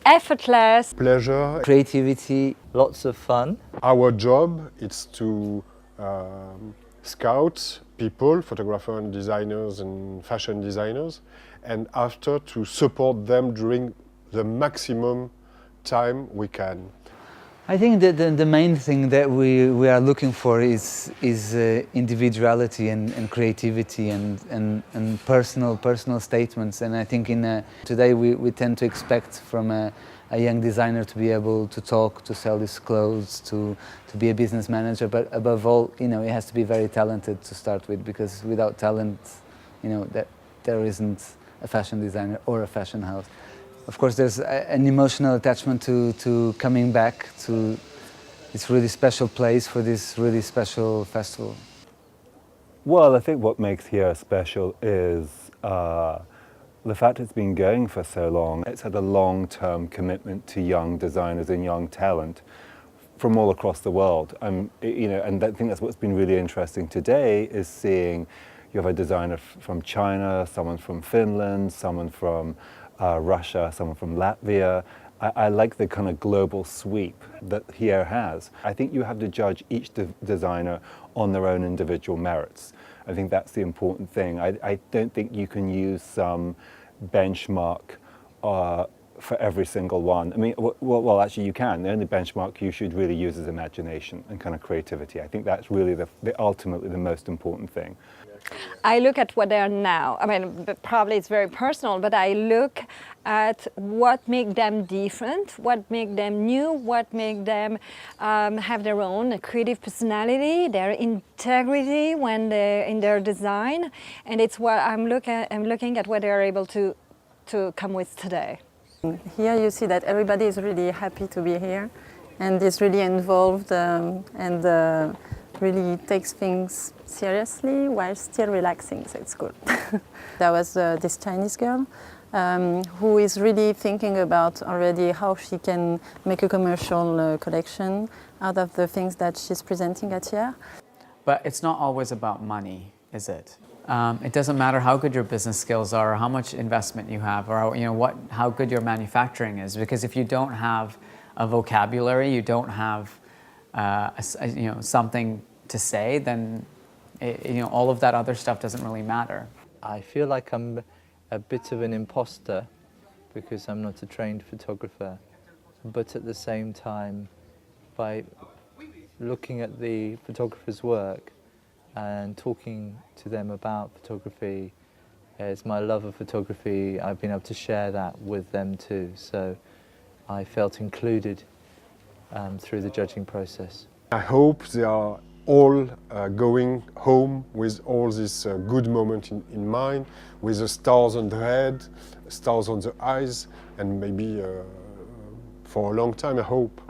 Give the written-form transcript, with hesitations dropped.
effortless. Pleasure. Creativity, lots of fun. Our job is to scout people, photographers and designers and fashion designers, and after to support them during the maximum time we can. I think that the main thing that we are looking for is individuality and creativity and personal statements. And I think today we tend to expect from a young designer to be able to talk, to sell his clothes, to be a business manager. But above all, he has to be very talented to start with, because without talent, there isn't a fashion designer or a fashion house. Of course, there's an emotional attachment to coming back to this really special place for this really special festival. Well, I think what makes Hyères special is the fact it's been going for so long. It's had a long-term commitment to young designers and young talent from all across the world. And I think that's what's been really interesting today, is seeing you have a designer from China, someone from Finland, someone from Russia, someone from Latvia. I like the kind of global sweep that Hyères has. I think you have to judge each designer on their own individual merits. I think that's the important thing. I don't think you can use some benchmark for every single one. I mean, well, actually you can. The only benchmark you should really use is imagination and kind of creativity. I think that's really ultimately the most important thing. I look at what they are now. I mean, probably it's very personal, but I look at what makes them different, what makes them new, what makes them have their own creative personality, their integrity when they're in their design, and it's what I'm looking at what they are able to come with today. Here you see that everybody is really happy to be here and is really involved and really takes things seriously while still relaxing, so it's good. There was this Chinese girl who is really thinking about already how she can make a commercial collection out of the things that she's presenting at Hyères. But it's not always about money, is it? It doesn't matter how good your business skills are, or how much investment you have, or how good your manufacturing is, because if you don't have a vocabulary, you don't have something to say, then all of that other stuff doesn't really matter. I feel like I'm a bit of an imposter because I'm not a trained photographer, but at the same time, by looking at the photographer's work and talking to them about photography, it's my love of photography. I've been able to share that with them too, so I felt included through the judging process. I hope they are all going home with all this good moment in mind, with the stars on the head, stars on the eyes, and maybe for a long time, I hope.